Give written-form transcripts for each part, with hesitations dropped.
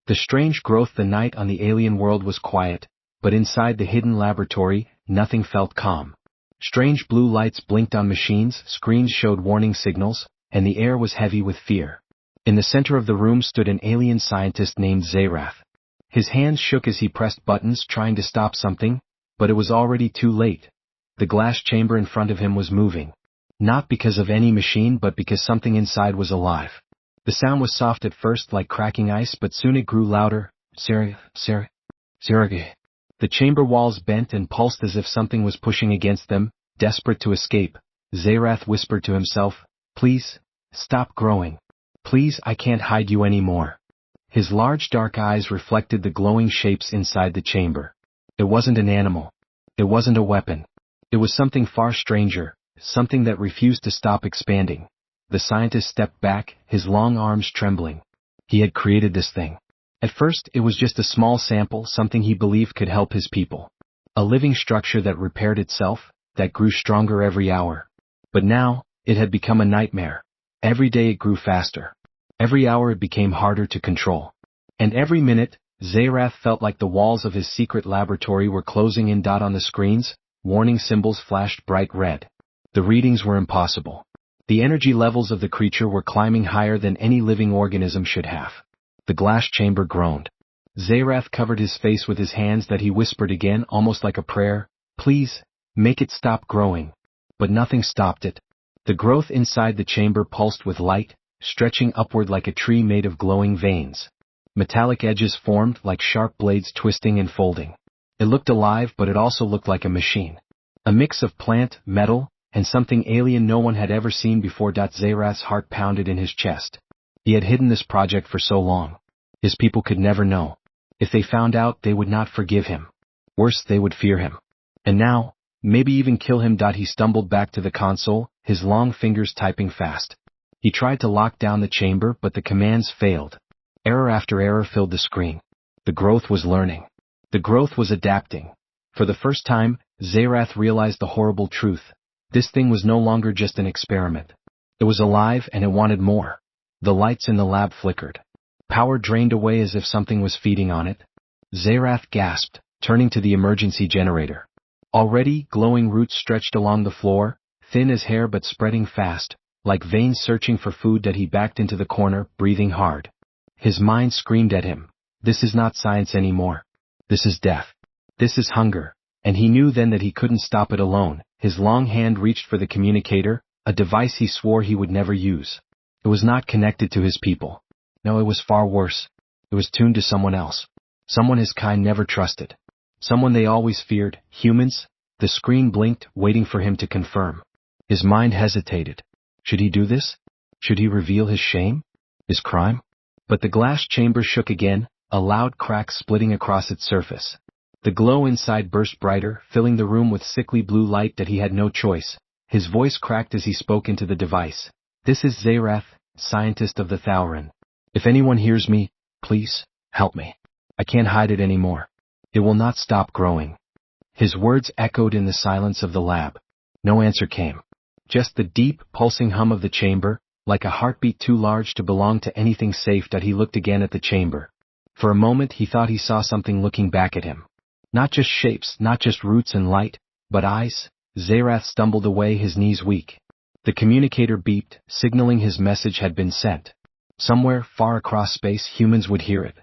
The strange growth. The night on the alien world was quiet, but inside the hidden laboratory, nothing felt calm. Strange blue lights blinked on machines, screens showed warning signals, and the air was heavy with fear. In the center of the room stood an alien scientist named Zerath. His hands shook as he pressed buttons trying to stop something, but it was already too late. The glass chamber in front of him was moving. Not because of any machine but because something inside was alive. The sound was soft at first like cracking ice, but soon it grew louder. Zerg. The chamber walls bent and pulsed as if something was pushing against them, desperate to escape. Zerath whispered to himself, "Please, stop growing. Please, I can't hide you anymore." His large dark eyes reflected the glowing shapes inside the chamber. It wasn't an animal. It wasn't a weapon. It was something far stranger, something that refused to stop expanding. The scientist stepped back, his long arms trembling. He had created this thing. At first, it was just a small sample, something he believed could help his people. A living structure that repaired itself, that grew stronger every hour. But now, it had become a nightmare. Every day it grew faster. Every hour it became harder to control. And every minute, Zerath felt like the walls of his secret laboratory were closing in. On the screens, warning symbols flashed bright red. The readings were impossible. The energy levels of the creature were climbing higher than any living organism should have. The glass chamber groaned. Zerath covered his face with his hands that he whispered again, almost like a prayer, "Please, make it stop growing." But nothing stopped it. The growth inside the chamber pulsed with light, stretching upward like a tree made of glowing veins. Metallic edges formed like sharp blades twisting and folding. It looked alive, but it also looked like a machine. A mix of plant, metal, and something alien no one had ever seen before. Zerath's heart pounded in his chest. He had hidden this project for so long. His people could never know. If they found out, they would not forgive him. Worse, they would fear him. And now, maybe even kill him. He stumbled back to the console, his long fingers typing fast. He tried to lock down the chamber, but the commands failed. Error after error filled the screen. The growth was learning. The growth was adapting. For the first time, Zerath realized the horrible truth. This thing was no longer just an experiment. It was alive and it wanted more. The lights in the lab flickered. Power drained away as if something was feeding on it. Zerath gasped, turning to the emergency generator. Already, glowing roots stretched along the floor, thin as hair but spreading fast, like veins searching for food. He backed into the corner, breathing hard. His mind screamed at him, "This is not science anymore. This is death. This is hunger." And he knew then that he couldn't stop it alone. His long hand reached for the communicator, a device he swore he would never use. It was not connected to his people. No, it was far worse. It was tuned to someone else. Someone his kind never trusted. Someone they always feared, humans. The screen blinked, waiting for him to confirm. His mind hesitated. Should he do this? Should he reveal his shame? His crime? But the glass chamber shook again, a loud crack splitting across its surface. The glow inside burst brighter, filling the room with sickly blue light. He had no choice. His voice cracked as he spoke into the device. "This is Zerath, scientist of the Thauren. If anyone hears me, please, help me. I can't hide it anymore. It will not stop growing." His words echoed in the silence of the lab. No answer came. Just the deep, pulsing hum of the chamber, like a heartbeat too large to belong to anything safe. He looked again at the chamber. For a moment he thought he saw something looking back at him. Not just shapes, not just roots and light, but eyes. Zerath stumbled away, his knees weak. The communicator beeped, signaling his message had been sent. Somewhere, far across space, humans would hear it.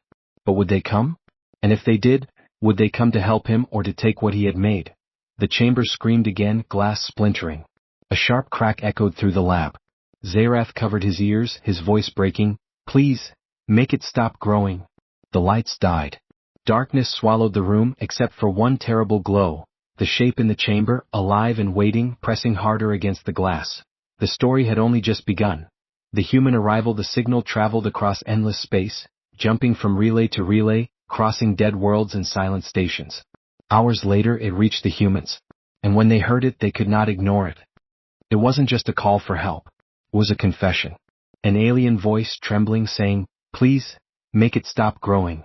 But would they come? And if they did, would they come to help him or to take what he had made? The chamber screamed again, glass splintering. A sharp crack echoed through the lab. Zerath covered his ears, his voice breaking, "Please, make it stop growing." The lights died. Darkness swallowed the room except for one terrible glow, the shape in the chamber, alive and waiting, pressing harder against the glass. The story had only just begun. The human arrival, the signal traveled across endless space, jumping from relay to relay, crossing dead worlds and silent stations. Hours later it reached the humans. And when they heard it, they could not ignore it. It wasn't just a call for help. It was a confession. An alien voice, trembling, saying, "Please, make it stop growing.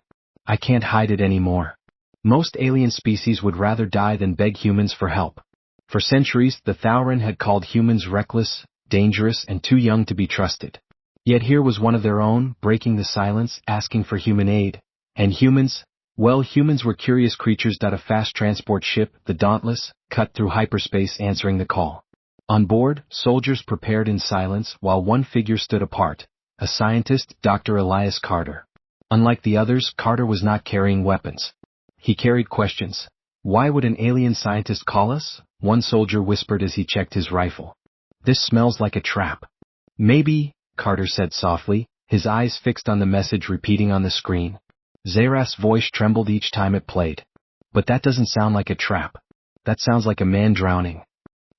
I can't hide it anymore." Most alien species would rather die than beg humans for help. For centuries, the Thauren had called humans reckless, dangerous, and too young to be trusted. Yet here was one of their own, breaking the silence, asking for human aid, And humans? Well, humans were curious creatures. A fast transport ship, the Dauntless, cut through hyperspace answering the call. On board, soldiers prepared in silence while one figure stood apart, a scientist, Dr. Elias Carter. Unlike the others, Carter was not carrying weapons. He carried questions. Why would an alien scientist call us? One soldier whispered as he checked his rifle. This smells like a trap. Maybe, Carter said softly, his eyes fixed on the message repeating on the screen. Zerath's voice trembled each time it played. But that doesn't sound like a trap. That sounds like a man drowning.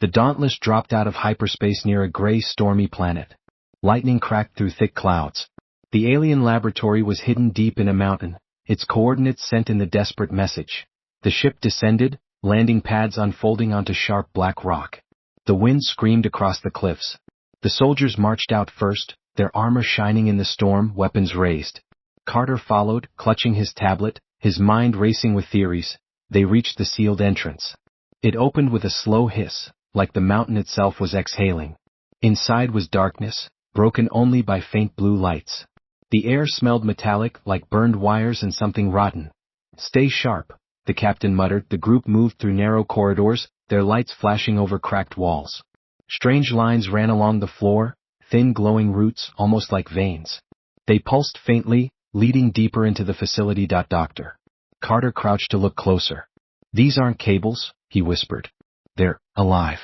The Dauntless dropped out of hyperspace near a gray, stormy planet. Lightning cracked through thick clouds. The alien laboratory was hidden deep in a mountain, its coordinates sent in the desperate message. The ship descended, landing pads unfolding onto sharp black rock. The wind screamed across the cliffs. The soldiers marched out first, their armor shining in the storm, weapons raised. Carter followed, clutching his tablet, his mind racing with theories. They reached the sealed entrance. It opened with a slow hiss, like the mountain itself was exhaling. Inside was darkness, broken only by faint blue lights. The air smelled metallic, like burned wires and something rotten. Stay sharp, the captain muttered. The group moved through narrow corridors, their lights flashing over cracked walls. Strange lines ran along the floor, thin glowing roots, almost like veins. They pulsed faintly, leading deeper into the facility. Dr. Carter crouched to look closer. These aren't cables, he whispered. They're alive.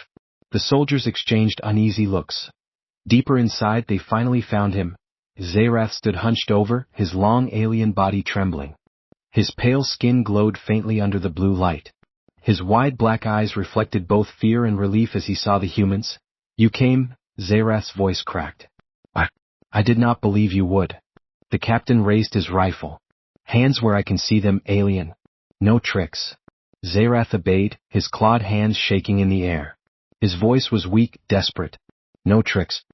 The soldiers exchanged uneasy looks. Deeper inside they finally found him. Zerath stood hunched over, his long alien body trembling. His pale skin glowed faintly under the blue light. His wide black eyes reflected both fear and relief as he saw the humans. You came, Zerath's voice cracked. I did not believe you would. The captain raised his rifle. Hands where I can see them, alien. No tricks. Zerath obeyed, his clawed hands shaking in the air. His voice was weak, desperate. No tricks.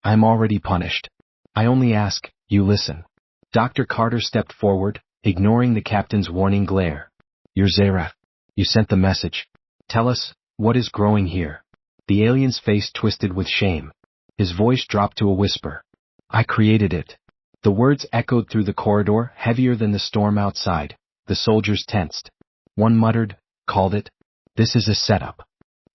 I'm already punished. I only ask, you listen. Dr. Carter stepped forward, ignoring the captain's warning glare. You're Zerath. You sent the message. Tell us, what is growing here? The alien's face twisted with shame. His voice dropped to a whisper. I created it. The words echoed through the corridor, heavier than the storm outside. The soldiers tensed. One muttered, called it. This is a setup.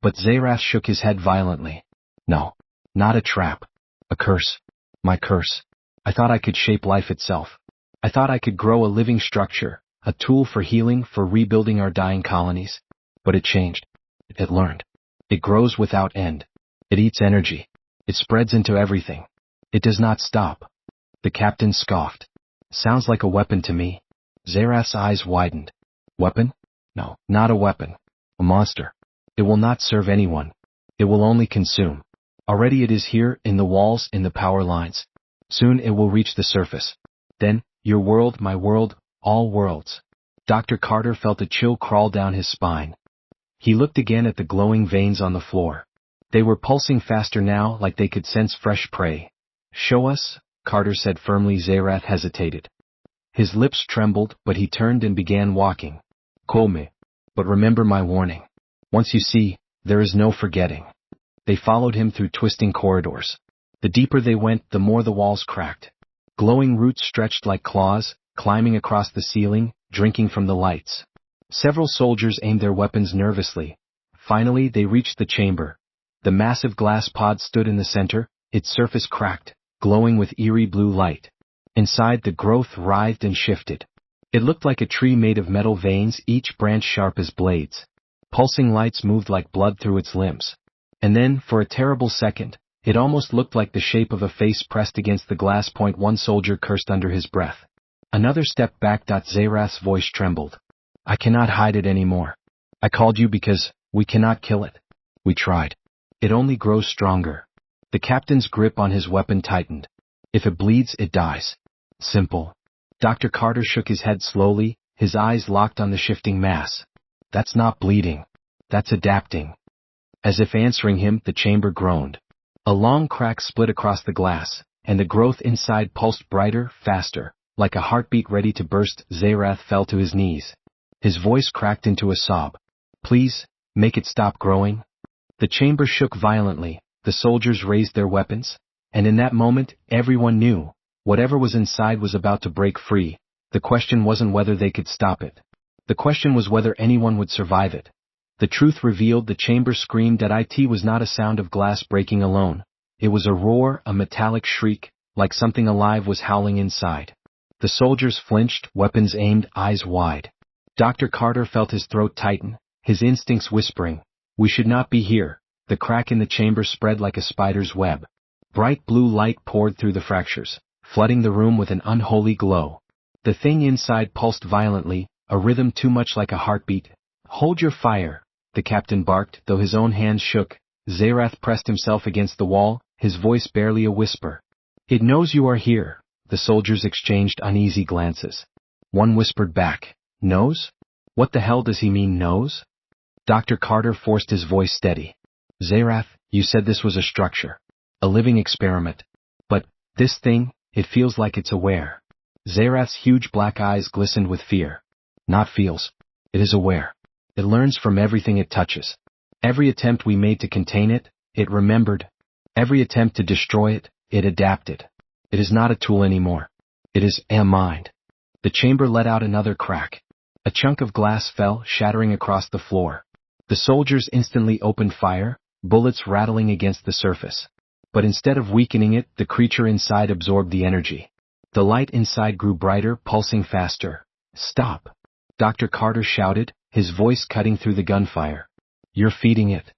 But Zerath shook his head violently. No, not a trap. A curse. My curse. I thought I could shape life itself. I thought I could grow a living structure, a tool for healing, for rebuilding our dying colonies. But it changed. It learned. It grows without end. It eats energy. It spreads into everything. It does not stop. The captain scoffed. Sounds like a weapon to me. Zerath's eyes widened. Weapon? No, not a weapon. A monster. It will not serve anyone. It will only consume. Already it is here, in the walls, in the power lines. Soon it will reach the surface. Then, your world, my world, all worlds. Dr. Carter felt a chill crawl down his spine. He looked again at the glowing veins on the floor. They were pulsing faster now, like they could sense fresh prey. Show us, Carter said firmly. Zerath hesitated. His lips trembled, but he turned and began walking. Call me. But remember my warning. Once you see, there is no forgetting. They followed him through twisting corridors. The deeper they went, the more the walls cracked. Glowing roots stretched like claws, climbing across the ceiling, drinking from the lights. Several soldiers aimed their weapons nervously. Finally, they reached the chamber. The massive glass pod stood in the center, its surface cracked, glowing with eerie blue light. Inside, the growth writhed and shifted. It looked like a tree made of metal veins, each branch sharp as blades. Pulsing lights moved like blood through its limbs. And then, for a terrible second, it almost looked like the shape of a face pressed against the glass point. One soldier cursed under his breath. Another stepped back. Zerath's voice trembled. I cannot hide it anymore. I called you because we cannot kill it. We tried. It only grows stronger. The captain's grip on his weapon tightened. If it bleeds, it dies. Simple. Dr. Carter shook his head slowly, his eyes locked on the shifting mass. That's not bleeding. That's adapting. As if answering him, the chamber groaned. A long crack split across the glass, and the growth inside pulsed brighter, faster, like a heartbeat ready to burst. Zerath fell to his knees. His voice cracked into a sob. Please, make it stop growing. The chamber shook violently, the soldiers raised their weapons, and in that moment, everyone knew, whatever was inside was about to break free, The question wasn't whether they could stop it. The question was whether anyone would survive it. The truth revealed. The chamber screamed that it was not a sound of glass breaking alone. It was a roar, a metallic shriek, like something alive was howling inside. The soldiers flinched, weapons aimed, eyes wide. Dr. Carter felt his throat tighten, his instincts whispering, "We should not be here." The crack in the chamber spread like a spider's web. Bright blue light poured through the fractures, flooding the room with an unholy glow. The thing inside pulsed violently, a rhythm too much like a heartbeat. "Hold your fire," the captain barked, though his own hands shook. Zerath pressed himself against the wall, his voice barely a whisper. "It knows you are here." The soldiers exchanged uneasy glances. One whispered back, "Knows? What the hell does he mean, knows?" Dr. Carter forced his voice steady. "Zerath, you said this was a structure. A living experiment. But, this thing, it feels like it's aware." Zerath's huge black eyes glistened with fear. "Not feels. It is aware. It learns from everything it touches. Every attempt we made to contain it, it remembered. Every attempt to destroy it, it adapted. It is not a tool anymore. It is a mind." The chamber let out another crack. A chunk of glass fell, shattering across the floor. The soldiers instantly opened fire, bullets rattling against the surface. But instead of weakening it, the creature inside absorbed the energy. The light inside grew brighter, pulsing faster. "Stop!" Dr. Carter shouted, his voice cutting through the gunfire. "You're feeding it."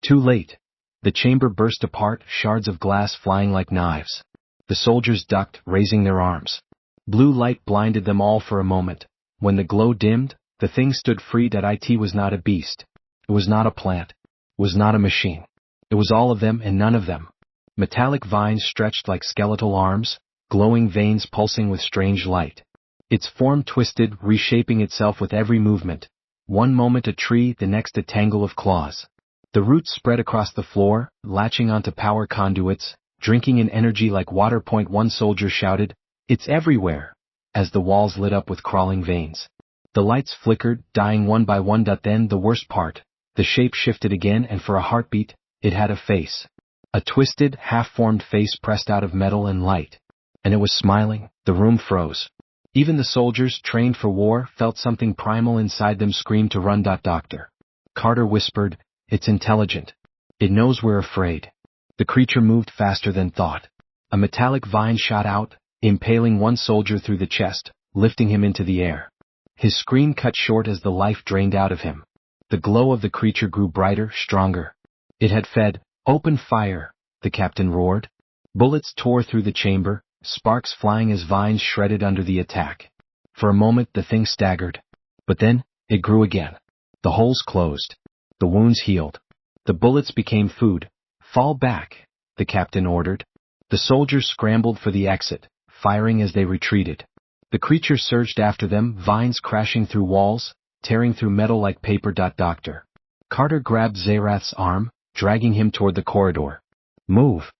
Too late. The chamber burst apart, shards of glass flying like knives. The soldiers ducked, raising their arms. Blue light blinded them all for a moment. When the glow dimmed, the thing stood free. That it was not a beast. It was not a plant. It was not a machine. It was all of them and none of them. Metallic vines stretched like skeletal arms, glowing veins pulsing with strange light. Its form twisted, reshaping itself with every movement. One moment a tree, the next a tangle of claws. The roots spread across the floor, latching onto power conduits, drinking in energy like water. One soldier shouted, "It's everywhere!" as the walls lit up with crawling veins. The lights flickered, dying one by one. Then the worst part, the shape shifted again, and for a heartbeat, it had a face. A twisted, half-formed face pressed out of metal and light. And it was smiling. The room froze. Even the soldiers, trained for war, felt something primal inside them scream to run. Dr. Carter whispered, "It's intelligent. It knows we're afraid." The creature moved faster than thought. A metallic vine shot out, impaling one soldier through the chest, lifting him into the air. His scream cut short as the life drained out of him. The glow of the creature grew brighter, stronger. It had fed. "Open fire!" the captain roared. Bullets tore through the chamber, sparks flying as vines shredded under the attack. For a moment the thing staggered. But then, it grew again. The holes closed. The wounds healed. The bullets became food. "Fall back," the captain ordered. The soldiers scrambled for the exit, firing as they retreated. The creature surged after them, vines crashing through walls, tearing through metal like paper. Dr. Carter grabbed Zerath's arm, dragging him toward the corridor. "Move."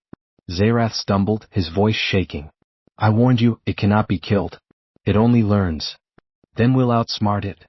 Zerath stumbled, his voice shaking. "I warned you, it cannot be killed. It only learns. Then we'll outsmart it."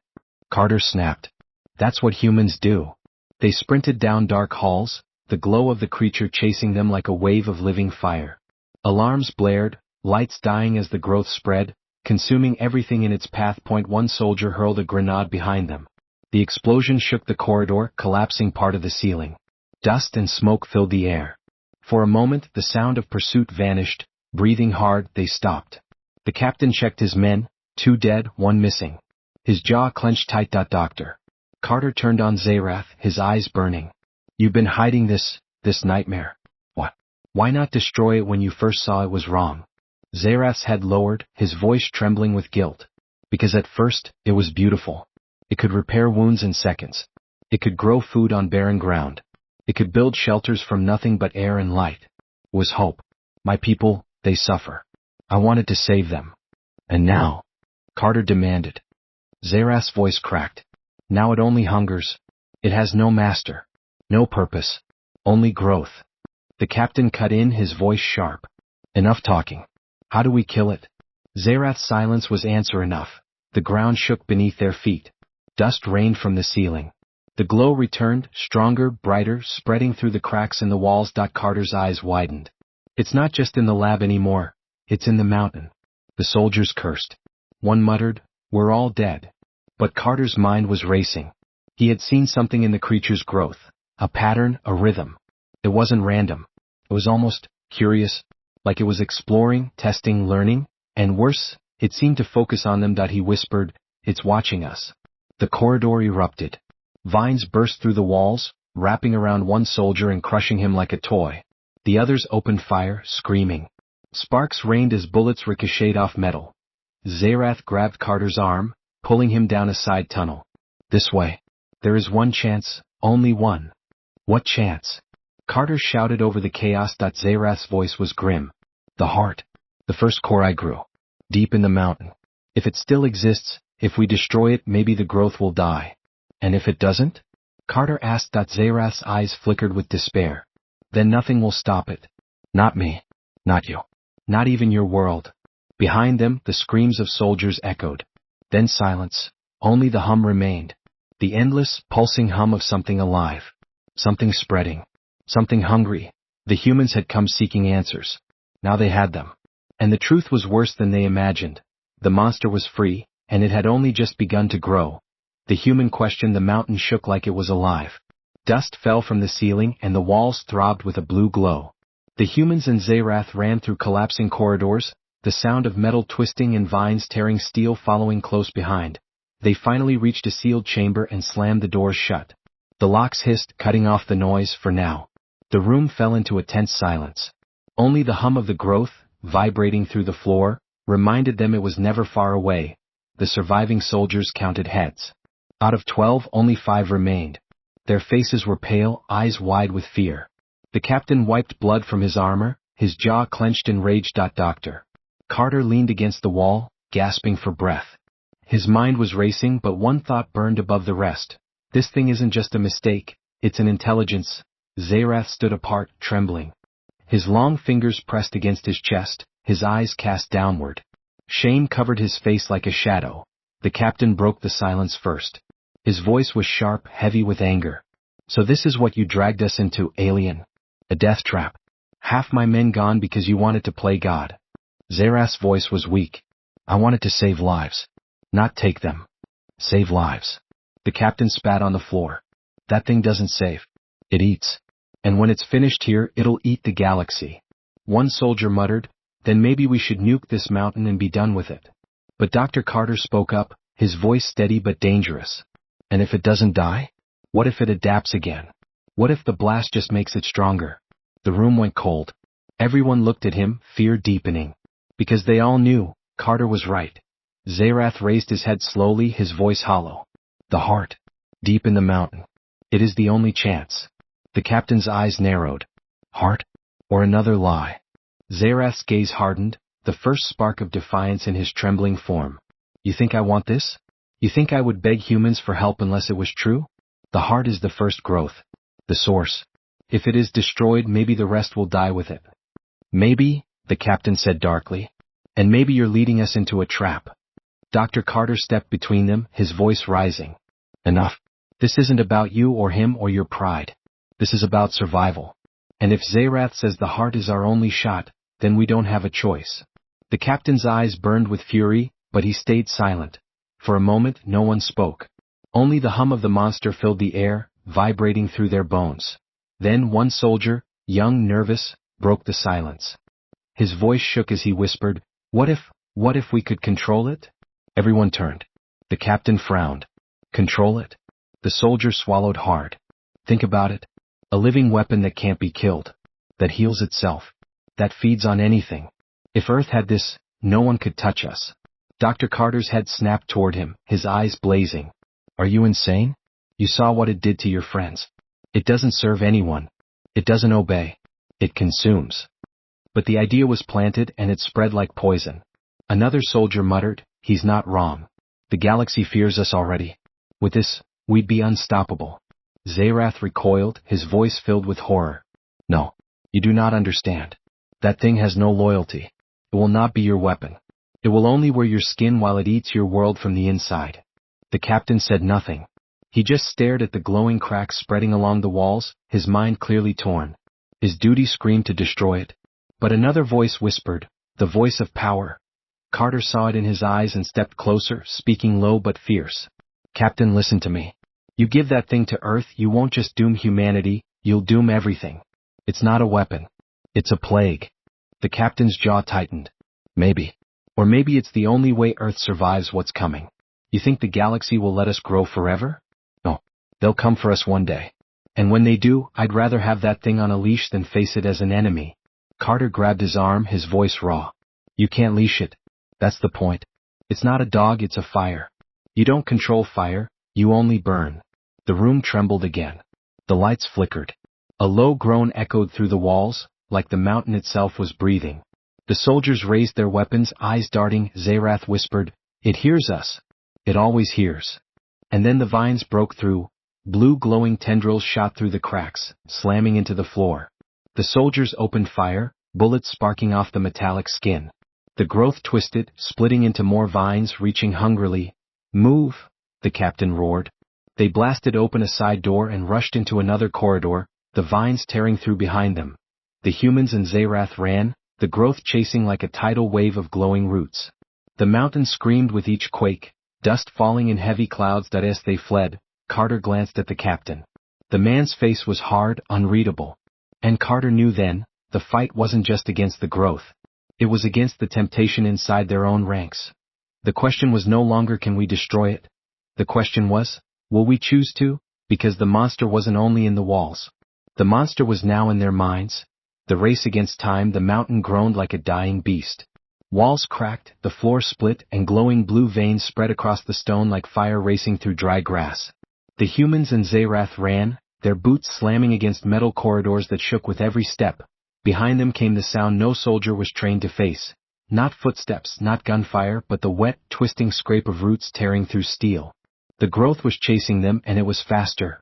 Carter snapped. "That's what humans do." They sprinted down dark halls, the glow of the creature chasing them like a wave of living fire. Alarms blared, lights dying as the growth spread, consuming everything in its path. One soldier hurled a grenade behind them. The explosion shook the corridor, collapsing part of the ceiling. Dust and smoke filled the air. For a moment the sound of pursuit vanished. Breathing hard, they stopped. The captain checked his men, 2 dead, 1 missing. His jaw clenched tight. Dr. Carter turned on Zerath, his eyes burning. "You've been hiding this nightmare. What? Why not destroy it when you first saw it was wrong?" Zerath's head lowered, his voice trembling with guilt. "Because at first, it was beautiful. It could repair wounds in seconds. It could grow food on barren ground. It could build shelters from nothing but air and light. It was hope. My people, they suffer. I wanted to save them. And now?" Carter demanded. Zerath's voice cracked. "Now it only hungers. It has no master. No purpose. Only growth." The captain cut in, his voice sharp. "Enough talking. How do we kill it?" Zerath's silence was answer enough. The ground shook beneath their feet. Dust rained from the ceiling. The glow returned, stronger, brighter, spreading through the cracks in the walls. Carter's eyes widened. "It's not just in the lab anymore. It's in the mountain." The soldiers cursed. One muttered, "We're all dead." But Carter's mind was racing. He had seen something in the creature's growth. A pattern, a rhythm. It wasn't random. It was almost curious, like it was exploring, testing, learning, and worse, it seemed to focus on them. He whispered, "It's watching us." The corridor erupted. Vines burst through the walls, wrapping around one soldier and crushing him like a toy. The others opened fire, screaming. Sparks rained as bullets ricocheted off metal. Zerath grabbed Carter's arm, pulling him down a side tunnel. "This way. There is one chance, only one." "What chance?" Carter shouted over the chaos. Zerath's voice was grim. "The heart. The first core I grew. Deep in the mountain. If it still exists, if we destroy it, maybe the growth will die." "And if it doesn't?" Carter asked. Zerath's eyes flickered with despair. "Then nothing will stop it. Not me. Not you. Not even your world." Behind them, the screams of soldiers echoed. Then silence. Only the hum remained. The endless, pulsing hum of something alive. Something spreading. Something hungry. The humans had come seeking answers. Now they had them. And the truth was worse than they imagined. The monster was free, and it had only just begun to grow. The human questioned. The mountain shook like it was alive. Dust fell from the ceiling and the walls throbbed with a blue glow. The humans and Zerath ran through collapsing corridors, the sound of metal twisting and vines tearing steel following close behind. They finally reached a sealed chamber and slammed the doors shut. The locks hissed, cutting off the noise for now. The room fell into a tense silence. Only the hum of the growth, vibrating through the floor, reminded them it was never far away. The surviving soldiers counted heads. Out of 12, only 5 remained. Their faces were pale, eyes wide with fear. The captain wiped blood from his armor, his jaw clenched in rage. Doctor. Carter leaned against the wall, gasping for breath. His mind was racing, but one thought burned above the rest. This thing isn't just a mistake, it's an intelligence. Zerath stood apart, trembling. His long fingers pressed against his chest, his eyes cast downward. Shame covered his face like a shadow. The captain broke the silence first. His voice was sharp, heavy with anger. "So this is what you dragged us into, alien? A death trap. Half my men gone because you wanted to play God." Zerath's voice was weak. "I wanted to save lives. Not take them. Save lives." The captain spat on the floor. "That thing doesn't save. It eats. And when it's finished here, it'll eat the galaxy." One soldier muttered, "Then maybe we should nuke this mountain and be done with it." But Dr. Carter spoke up, his voice steady but dangerous. "And if it doesn't die? What if it adapts again? What if the blast just makes it stronger?" The room went cold. Everyone looked at him, fear deepening. Because they all knew, Carter was right. Zerath raised his head slowly, his voice hollow. "The heart. Deep in the mountain. It is the only chance." The captain's eyes narrowed. "Heart? Or another lie?" Zerath's gaze hardened, the first spark of defiance in his trembling form. "You think I want this? You think I would beg humans for help unless it was true? The heart is the first growth. The source. If it is destroyed, maybe the rest will die with it." "Maybe," the captain said darkly. "And maybe you're leading us into a trap." Dr. Carter stepped between them, his voice rising. "Enough. This isn't about you or him or your pride. This is about survival. And if Zerath says the heart is our only shot, then we don't have a choice." The captain's eyes burned with fury, but he stayed silent. For a moment, no one spoke. Only the hum of the monster filled the air, vibrating through their bones. Then one soldier, young, nervous, broke the silence. His voice shook as he whispered, what if we could control it?" Everyone turned. The captain frowned. "Control it?" The soldier swallowed hard. "Think about it. A living weapon that can't be killed. That heals itself. That feeds on anything. If Earth had this, no one could touch us." Dr. Carter's head snapped toward him, his eyes blazing. "Are you insane? You saw what it did to your friends. It doesn't serve anyone. It doesn't obey. It consumes." But the idea was planted and it spread like poison. Another soldier muttered, "He's not wrong. The galaxy fears us already. With this, we'd be unstoppable." Zerath recoiled, his voice filled with horror. "No, you do not understand. That thing has no loyalty. It will not be your weapon. It will only wear your skin while it eats your world from the inside." The captain said nothing. He just stared at the glowing cracks spreading along the walls, his mind clearly torn. His duty screamed to destroy it. But another voice whispered, the voice of power. Carter saw it in his eyes and stepped closer, speaking low but fierce. "Captain, listen to me. You give that thing to Earth, you won't just doom humanity, you'll doom everything. It's not a weapon. It's a plague." The captain's jaw tightened. Maybe. Or maybe it's the only way Earth survives what's coming. You think the galaxy will let us grow forever? No. They'll come for us one day. And when they do, I'd rather have that thing on a leash than face it as an enemy. Carter grabbed his arm, his voice raw. "You can't leash it. That's the point. It's not a dog, it's a fire. You don't control fire, you only burn." The room trembled again. The lights flickered. A low groan echoed through the walls, like the mountain itself was breathing. The soldiers raised their weapons, eyes darting. Zerath whispered, "It hears us. It always hears." And then the vines broke through. Blue glowing tendrils shot through the cracks, slamming into the floor. The soldiers opened fire, bullets sparking off the metallic skin. The growth twisted, splitting into more vines, reaching hungrily. "Move!" the captain roared. They blasted open a side door and rushed into another corridor, the vines tearing through behind them. The humans and Zerath ran, the growth chasing like a tidal wave of glowing roots. The mountain screamed with each quake, dust falling in heavy clouds that as they fled. Carter glanced at the captain. The man's face was hard, unreadable. And Carter knew then, the fight wasn't just against the growth. It was against the temptation inside their own ranks. The question was no longer can we destroy it? The question was, will we choose to? Because the monster wasn't only in the walls. The monster was now in their minds. The race against time, the mountain groaned like a dying beast. Walls cracked, the floor split, and glowing blue veins spread across the stone like fire racing through dry grass. The humans and Zerath ran, their boots slamming against metal corridors that shook with every step. Behind them came the sound no soldier was trained to face. Not footsteps, not gunfire, but the wet, twisting scrape of roots tearing through steel. The growth was chasing them, and it was faster.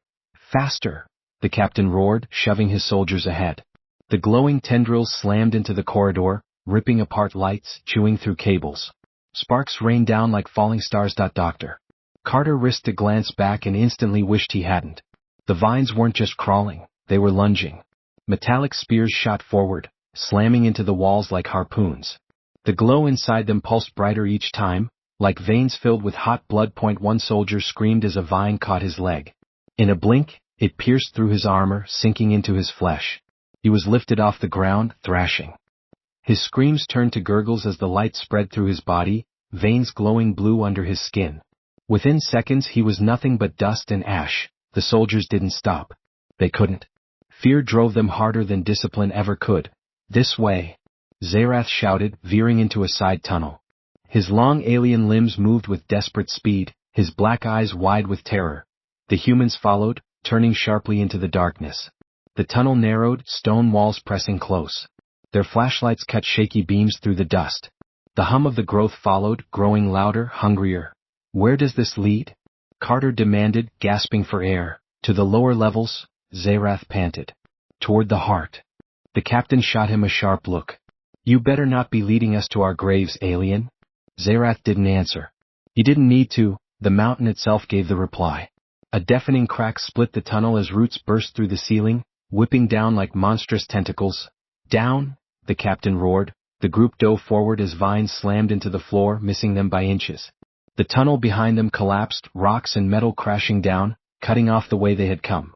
Faster! The captain roared, shoving his soldiers ahead. The glowing tendrils slammed into the corridor, ripping apart lights, chewing through cables. Sparks rained down like falling stars. Doctor Carter risked a glance back and instantly wished he hadn't. The vines weren't just crawling, they were lunging. Metallic spears shot forward, slamming into the walls like harpoons. The glow inside them pulsed brighter each time, like veins filled with hot blood. One soldier screamed as a vine caught his leg. In a blink, it pierced through his armor, sinking into his flesh. He was lifted off the ground, thrashing. His screams turned to gurgles as the light spread through his body, veins glowing blue under his skin. Within seconds he was nothing but dust and ash. The soldiers didn't stop. They couldn't. Fear drove them harder than discipline ever could. "This way!" Zerath shouted, veering into a side tunnel. His long alien limbs moved with desperate speed, his black eyes wide with terror. The humans followed, turning sharply into the darkness. The tunnel narrowed, stone walls pressing close. Their flashlights cut shaky beams through the dust. The hum of the growth followed, growing louder, hungrier. "Where does this lead?" Carter demanded, gasping for air. "To the lower levels," Zerath panted. "Toward the heart." The captain shot him a sharp look. "You better not be leading us to our graves, alien." Zerath didn't answer. He didn't need to, the mountain itself gave the reply. A deafening crack split the tunnel as roots burst through the ceiling, whipping down like monstrous tentacles. "Down!" the captain roared. The group dove forward as vines slammed into the floor, missing them by inches. The tunnel behind them collapsed, rocks and metal crashing down, cutting off the way they had come.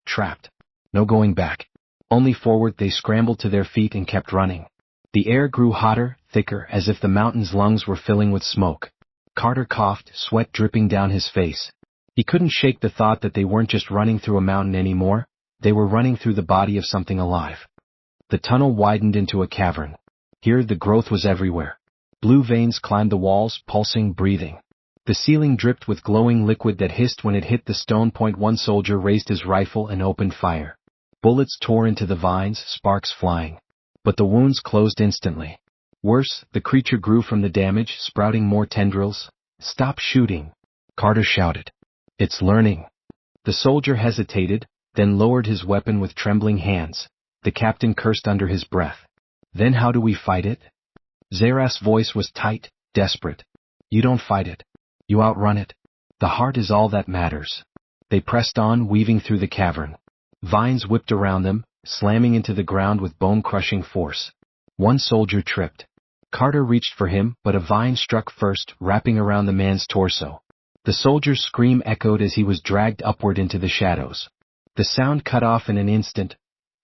Trapped. No going back. Only forward. They scrambled to their feet and kept running. The air grew hotter, thicker, as if the mountain's lungs were filling with smoke. Carter coughed, sweat dripping down his face. He couldn't shake the thought that they weren't just running through a mountain anymore, they were running through the body of something alive. The tunnel widened into a cavern. Here the growth was everywhere. Blue veins climbed the walls, pulsing, breathing. The ceiling dripped with glowing liquid that hissed when it hit the stone. One soldier raised his rifle and opened fire. Bullets tore into the vines, sparks flying. But the wounds closed instantly. Worse, the creature grew from the damage, sprouting more tendrils. "Stop shooting!" Carter shouted. "It's learning." The soldier hesitated, then lowered his weapon with trembling hands. The captain cursed under his breath. "Then how do we fight it?" Zerath's voice was tight, desperate. "You don't fight it. You outrun it. The heart is all that matters." They pressed on, weaving through the cavern. Vines whipped around them, slamming into the ground with bone-crushing force. One soldier tripped. Carter reached for him, but a vine struck first, wrapping around the man's torso. The soldier's scream echoed as he was dragged upward into the shadows. The sound cut off in an instant.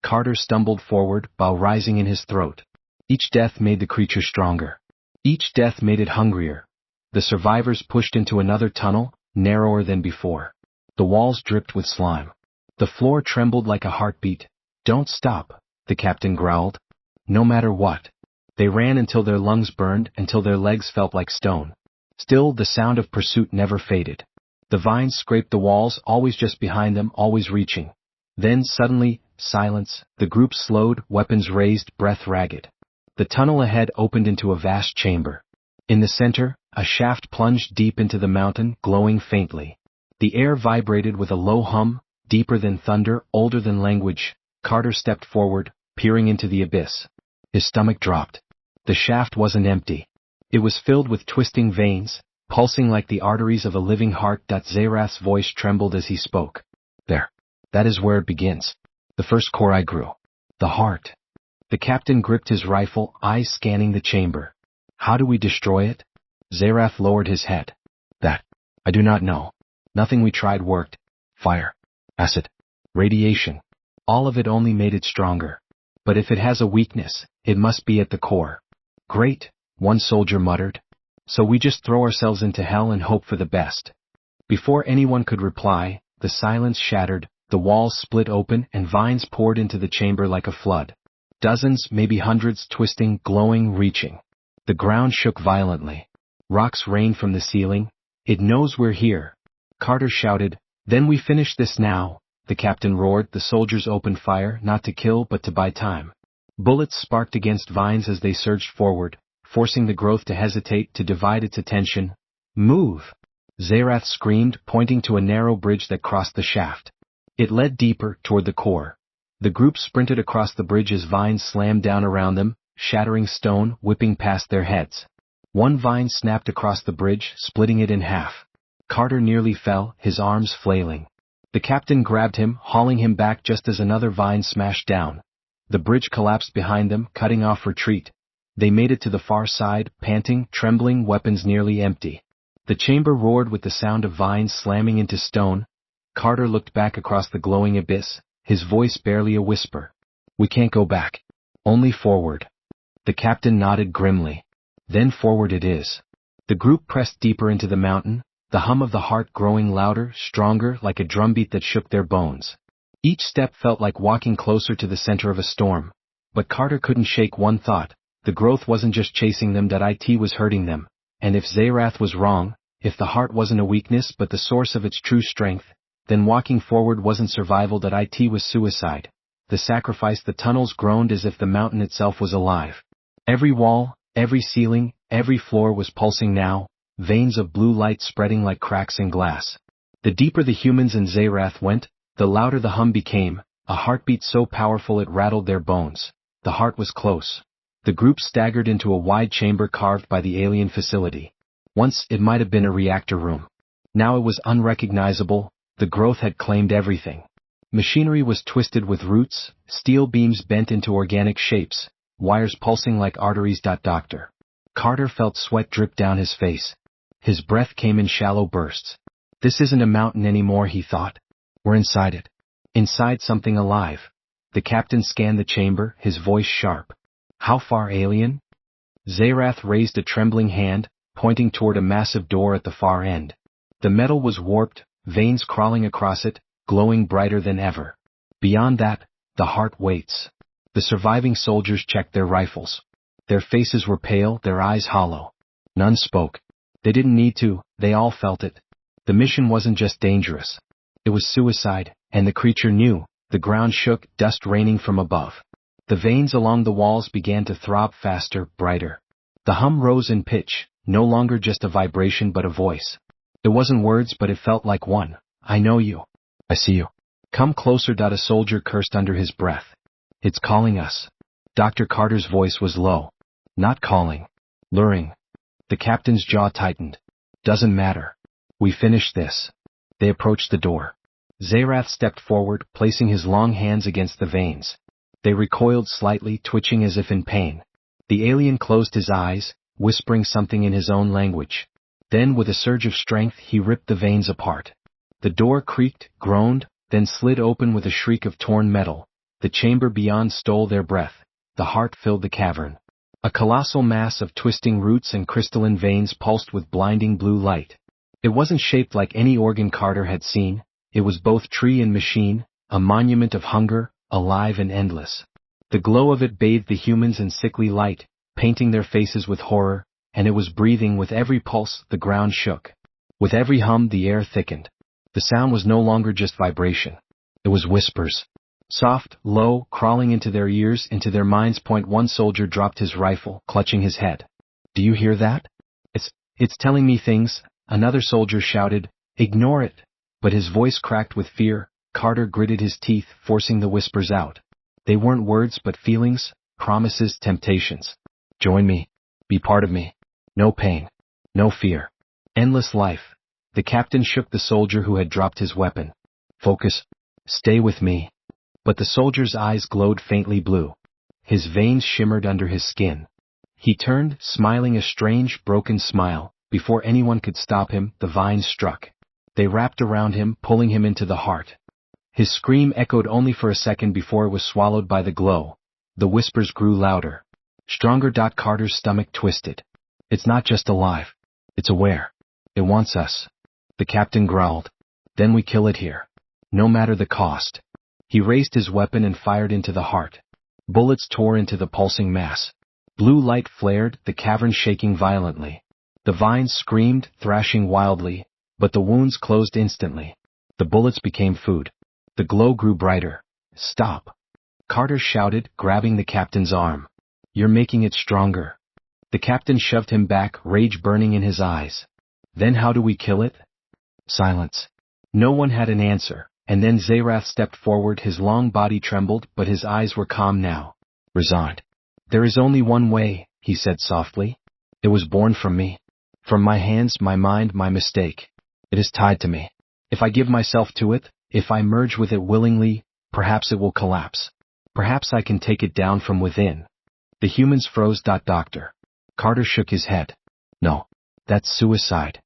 Carter stumbled forward, bile rising in his throat. Each death made the creature stronger. Each death made it hungrier. The survivors pushed into another tunnel, narrower than before. The walls dripped with slime. The floor trembled like a heartbeat. "Don't stop," the captain growled. "No matter what." They ran until their lungs burned, until their legs felt like stone. Still, the sound of pursuit never faded. The vines scraped the walls, always just behind them, always reaching. Then, suddenly, silence. The group slowed, weapons raised, breath ragged. The tunnel ahead opened into a vast chamber. In the center, a shaft plunged deep into the mountain, glowing faintly. The air vibrated with a low hum, deeper than thunder, older than language. Carter stepped forward, peering into the abyss. His stomach dropped. The shaft wasn't empty. It was filled with twisting veins, pulsing like the arteries of a living heart. Zerath's voice trembled as he spoke. "There. That is where it begins. The first core I grew. The heart." The captain gripped his rifle, eyes scanning the chamber. "How do we destroy it?" Zerath lowered his head. "That. I do not know. Nothing we tried worked. Fire. Acid. Radiation. All of it only made it stronger. But if it has a weakness, it must be at the core." "Great," one soldier muttered. "So we just throw ourselves into hell and hope for the best." Before anyone could reply, the silence shattered, the walls split open, and vines poured into the chamber like a flood. Dozens, maybe hundreds, twisting, glowing, reaching. The ground shook violently. Rocks rained from the ceiling. "It knows we're here," Carter shouted. "Then we finish this now," the captain roared. The soldiers opened fire, not to kill but to buy time. Bullets sparked against vines as they surged forward, forcing the growth to hesitate, to divide its attention. "Move!" Zerath screamed, pointing to a narrow bridge that crossed the shaft. It led deeper, toward the core. The group sprinted across the bridge as vines slammed down around them, shattering stone, whipping past their heads. One vine snapped across the bridge, splitting it in half. Carter nearly fell, his arms flailing. The captain grabbed him, hauling him back just as another vine smashed down. The bridge collapsed behind them, cutting off retreat. They made it to the far side, panting, trembling, weapons nearly empty. The chamber roared with the sound of vines slamming into stone. Carter looked back across the glowing abyss, his voice barely a whisper. "We can't go back. Only forward." The captain nodded grimly. "Then forward it is." The group pressed deeper into the mountain, the hum of the heart growing louder, stronger, like a drumbeat that shook their bones. Each step felt like walking closer to the center of a storm. But Carter couldn't shake one thought. The growth wasn't just chasing them, it was hurting them. And if Zerath was wrong, if the heart wasn't a weakness but the source of its true strength, then walking forward wasn't survival, it was suicide. The sacrifice. The tunnels groaned as if the mountain itself was alive. Every wall, every ceiling, every floor was pulsing now, veins of blue light spreading like cracks in glass. The deeper the humans and Zerath went, the louder the hum became, a heartbeat so powerful it rattled their bones. The heart was close. The group staggered into a wide chamber carved by the alien facility. Once it might have been a reactor room. Now it was unrecognizable. The growth had claimed everything. Machinery was twisted with roots, steel beams bent into organic shapes, wires pulsing like arteries. Dr. Carter felt sweat drip down his face. His breath came in shallow bursts. This isn't a mountain anymore, he thought. We're inside it. Inside something alive. The captain scanned the chamber, his voice sharp. "How far, alien?" Zerath raised a trembling hand, pointing toward a massive door at the far end. The metal was warped, veins crawling across it, glowing brighter than ever. Beyond that, the heart waits. The surviving soldiers checked their rifles. Their faces were pale, their eyes hollow. None spoke. They didn't need to, they all felt it. The mission wasn't just dangerous. It was suicide, and the creature knew. The ground shook, dust raining from above. The veins along the walls began to throb faster, brighter. The hum rose in pitch, no longer just a vibration but a voice. It wasn't words, but it felt like one. "I know you. I see you. Come closer." A soldier cursed under his breath. "It's calling us." Dr. Carter's voice was low. "Not calling. Luring." The captain's jaw tightened. "Doesn't matter. We finished this." They approached the door. Zerath stepped forward, placing his long hands against the veins. They recoiled slightly, twitching as if in pain. The alien closed his eyes, whispering something in his own language. Then with a surge of strength he ripped the veins apart. The door creaked, groaned, then slid open with a shriek of torn metal. The chamber beyond stole their breath. The heart filled the cavern. A colossal mass of twisting roots and crystalline veins pulsed with blinding blue light. It wasn't shaped like any organ Carter had seen. It was both tree and machine, a monument of hunger, alive and endless. The glow of it bathed the humans in sickly light, painting their faces with horror, and it was breathing. With every pulse, the ground shook. With every hum, the air thickened. The sound was no longer just vibration. It was whispers. Soft, low, crawling into their ears, into their minds. One soldier dropped his rifle, clutching his head. "Do you hear that? It's telling me things," another soldier shouted. "Ignore it." But his voice cracked with fear. Carter gritted his teeth, forcing the whispers out. They weren't words but feelings, promises, temptations. "Join me. Be part of me. No pain. No fear. Endless life." The captain shook the soldier who had dropped his weapon. "Focus. Stay with me." But the soldier's eyes glowed faintly blue. His veins shimmered under his skin. He turned, smiling a strange, broken smile. Before anyone could stop him, the vines struck. They wrapped around him, pulling him into the heart. His scream echoed only for a second before it was swallowed by the glow. The whispers grew louder. Stronger. Carter's stomach twisted. "It's not just alive. It's aware. It wants us." The captain growled. "Then we kill it here. No matter the cost." He raised his weapon and fired into the heart. Bullets tore into the pulsing mass. Blue light flared, the cavern shaking violently. The vines screamed, thrashing wildly, but the wounds closed instantly. The bullets became food. The glow grew brighter. "Stop!" Carter shouted, grabbing the captain's arm. "You're making it stronger." The captain shoved him back, rage burning in his eyes. "Then how do we kill it?" Silence. No one had an answer. And then Zerath stepped forward. His long body trembled, but his eyes were calm now. Resigned. "There is only one way," he said softly. "It was born from me. From my hands, my mind, my mistake. It is tied to me. If I give myself to it, if I merge with it willingly, perhaps it will collapse. Perhaps I can take it down from within." The humans froze. Doctor. Carter shook his head. "No. That's suicide."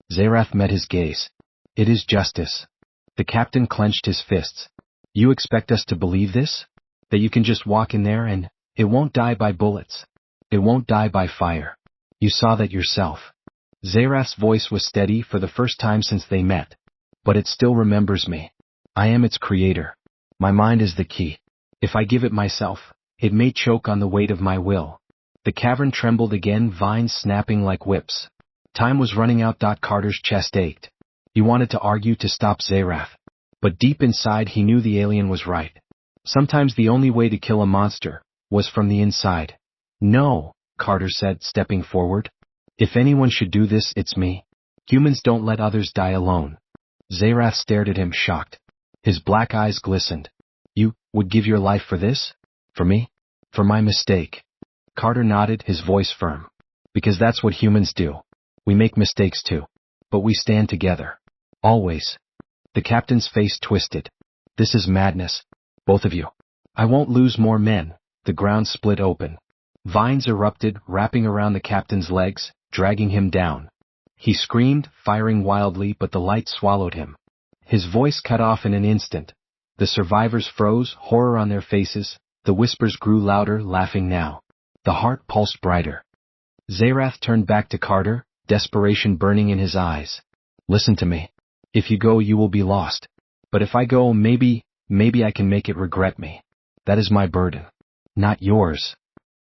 Zerath met his gaze. "It is justice." The captain clenched his fists. "You expect us to believe this? That you can just walk in there and it won't die by bullets? It won't die by fire? You saw that yourself." Zerath's voice was steady for the first time since they met. "But it still remembers me. I am its creator. My mind is the key. If I give it myself, it may choke on the weight of my will." The cavern trembled again, vines snapping like whips. Time was running out. Carter's chest ached. He wanted to argue to stop Zerath. But deep inside he knew the alien was right. Sometimes the only way to kill a monster was from the inside. "No," Carter said, stepping forward. "If anyone should do this, it's me. Humans don't let others die alone." Zerath stared at him, shocked. His black eyes glistened. "You would give your life for this? For me? For my mistake?" Carter nodded, his voice firm. "Because that's what humans do. We make mistakes too. But we stand together. Always." The captain's face twisted. "This is madness. Both of you. I won't lose more men." The ground split open. Vines erupted, wrapping around the captain's legs, dragging him down. He screamed, firing wildly, but the light swallowed him. His voice cut off in an instant. The survivors froze, horror on their faces. The whispers grew louder, laughing now. The heart pulsed brighter. Zerath turned back to Carter, desperation burning in his eyes. "Listen to me. If you go, you will be lost. But if I go, maybe I can make it regret me. That is my burden. Not yours."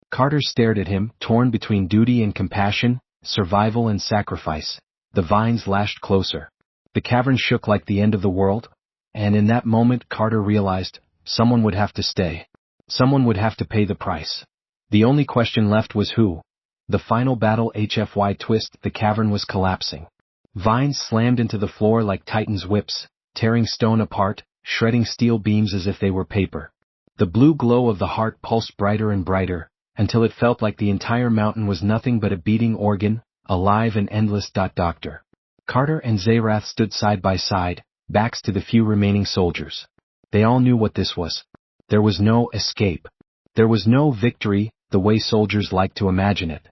Carter stared at him, torn between duty and compassion, survival and sacrifice. The vines lashed closer. The cavern shook like the end of the world. And in that moment Carter realized, someone would have to stay. Someone would have to pay the price. The only question left was who. The final battle. HFY twist. The cavern was collapsing. Vines slammed into the floor like Titan's whips, tearing stone apart, shredding steel beams as if they were paper. The blue glow of the heart pulsed brighter and brighter, until it felt like the entire mountain was nothing but a beating organ, alive and endless. Doctor. Carter and Zerath stood side by side, backs to the few remaining soldiers. They all knew what this was. There was no escape. There was no victory. the way soldiers like to imagine it.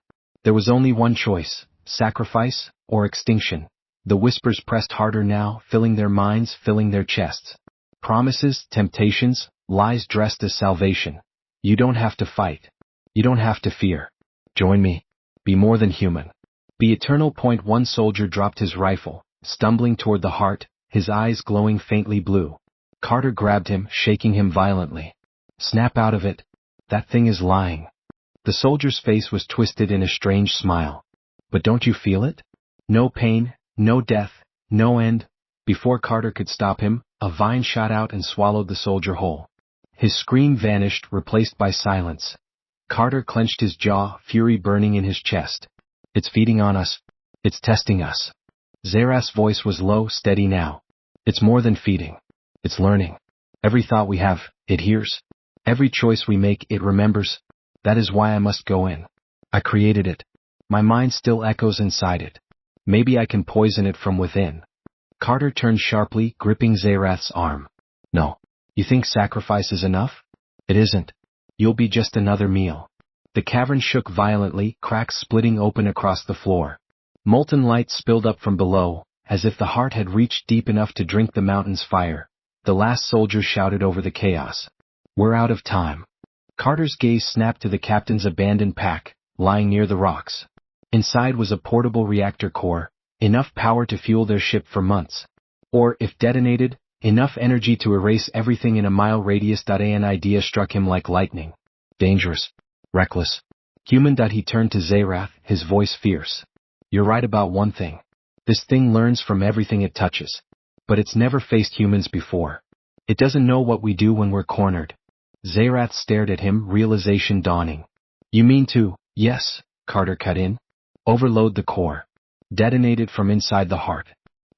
There was only one choice: sacrifice or extinction. The whispers pressed harder now, filling their minds, filling their chests. Promises, temptations, lies dressed as salvation. You don't have to fight. You don't have to fear. Join me. Be more than human. Be eternal. One soldier dropped his rifle, stumbling toward the heart, his eyes glowing faintly blue. Carter grabbed him, shaking him violently. Snap out of it. That thing is lying. The soldier's face was twisted in a strange smile. But don't you feel it? No pain, no death, no end. Before Carter could stop him, a vine shot out and swallowed the soldier whole. His scream vanished, replaced by silence. Carter clenched his jaw, fury burning in his chest. It's feeding on us. It's testing us. Zerath's voice was low, steady now. It's more than feeding. It's learning. Every thought we have, it hears. Every choice we make, it remembers. That is why I must go in. I created it. My mind still echoes inside it. Maybe I can poison it from within. Carter turned sharply, gripping Zerath's arm. No. You think sacrifice is enough? It isn't. You'll be just another meal. The cavern shook violently, cracks splitting open across the floor. Molten light spilled up from below, as if the heart had reached deep enough to drink the mountain's fire. The last soldier shouted over the chaos. We're out of time. Carter's gaze snapped to the captain's abandoned pack, lying near the rocks. Inside was a portable reactor core, enough power to fuel their ship for months. Or, if detonated, enough energy to erase everything in a mile radius. An idea struck him like lightning. Dangerous. Reckless. Human. He turned to Zerath, his voice fierce. You're right about one thing. This thing learns from everything it touches. But it's never faced humans before. It doesn't know what we do when we're cornered. Zerath stared at him, realization dawning. You mean to? Yes, Carter cut in. Overload the core. Detonate it from inside the heart.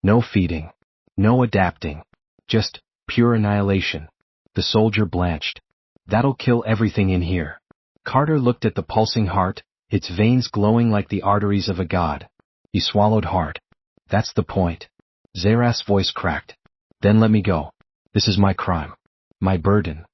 No feeding. No adapting. Just pure annihilation. The soldier blanched. That'll kill everything in here. Carter looked at the pulsing heart, its veins glowing like the arteries of a god. He swallowed hard. That's the point. Zerath's voice cracked. Then let me go. This is my crime. My burden.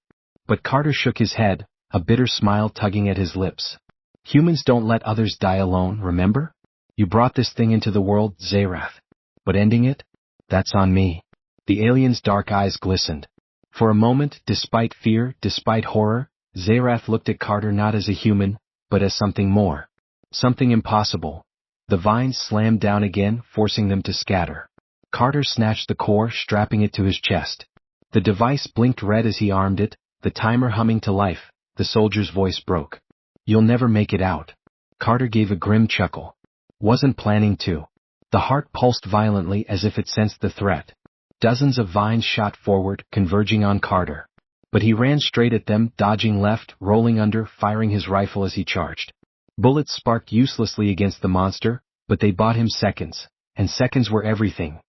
But Carter shook his head, a bitter smile tugging at his lips. Humans don't let others die alone, remember? You brought this thing into the world, Zerath. But ending it? That's on me. The alien's dark eyes glistened. For a moment, despite fear, despite horror, Zerath looked at Carter not as a human, but as something more. Something impossible. The vines slammed down again, forcing them to scatter. Carter snatched the core, strapping it to his chest. The device blinked red as he armed it, the timer humming to life. The soldier's voice broke. You'll never make it out. Carter gave a grim chuckle. Wasn't planning to. The heart pulsed violently as if it sensed the threat. Dozens of vines shot forward, converging on Carter. But he ran straight at them, dodging left, rolling under, firing his rifle as he charged. Bullets sparked uselessly against the monster, but they bought him seconds, and seconds were everything.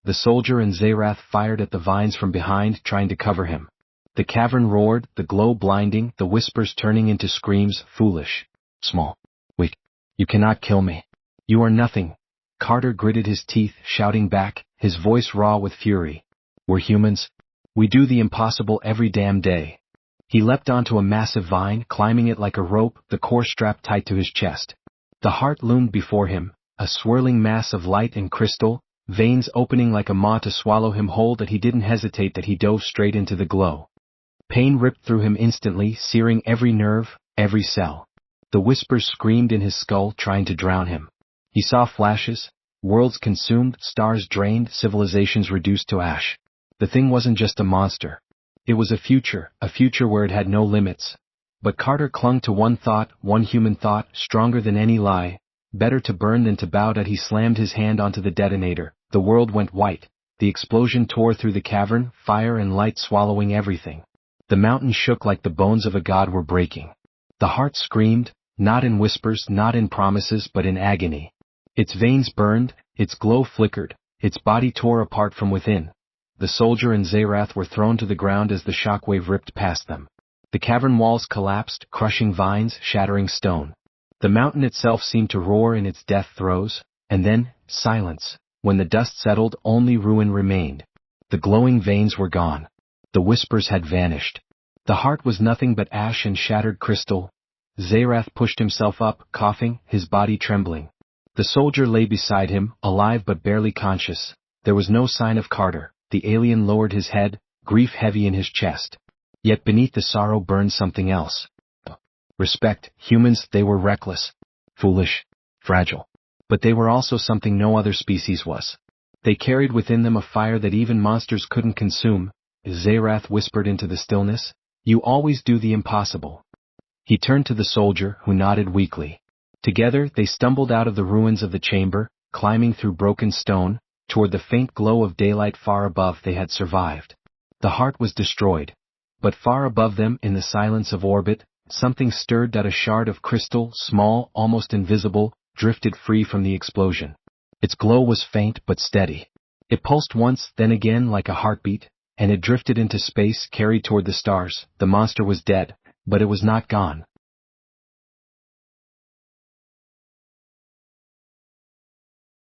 The soldier and Zerath fired at the vines from behind, trying to cover him. The cavern roared, the glow blinding, the whispers turning into screams, foolish. Small. Weak. You cannot kill me. You are nothing. Carter gritted his teeth, shouting back, his voice raw with fury. We're humans. We do the impossible every damn day. He leapt onto a massive vine, climbing it like a rope, the core strapped tight to his chest. The heart loomed before him, a swirling mass of light and crystal, veins opening like a maw to swallow him whole. That he didn't hesitate, that he dove straight into the glow. Pain ripped through him instantly, searing every nerve, every cell. The whispers screamed in his skull, trying to drown him. He saw flashes, worlds consumed, stars drained, civilizations reduced to ash. The thing wasn't just a monster. It was a future where it had no limits. But Carter clung to one thought, one human thought, stronger than any lie. Better to burn than to bow. He slammed his hand onto the detonator. The world went white. The explosion tore through the cavern, fire and light swallowing everything. The mountain shook like the bones of a god were breaking. The heart screamed, not in whispers, not in promises, but in agony. Its veins burned, its glow flickered, its body tore apart from within. The soldier and Zerath were thrown to the ground as the shockwave ripped past them. The cavern walls collapsed, crushing vines, shattering stone. The mountain itself seemed to roar in its death throes, and then, silence. When the dust settled, only ruin remained. The glowing veins were gone. The whispers had vanished. The heart was nothing but ash and shattered crystal. Zerath pushed himself up, coughing, his body trembling. The soldier lay beside him, alive but barely conscious. There was no sign of Carter. The alien lowered his head, grief heavy in his chest. Yet beneath the sorrow burned something else. Respect. Humans, they were reckless, foolish, fragile. But they were also something no other species was. They carried within them a fire that even monsters couldn't consume. Zerath whispered into the stillness, "You always do the impossible." He turned to the soldier, who nodded weakly. Together they stumbled out of the ruins of the chamber, climbing through broken stone, toward the faint glow of daylight far above. They had survived. The heart was destroyed. But far above them, in the silence of orbit, something stirred. That a shard of crystal, small, almost invisible, drifted free from the explosion. Its glow was faint but steady. It pulsed once, then again like a heartbeat, and it drifted into space, carried toward the stars. The monster was dead, but it was not gone.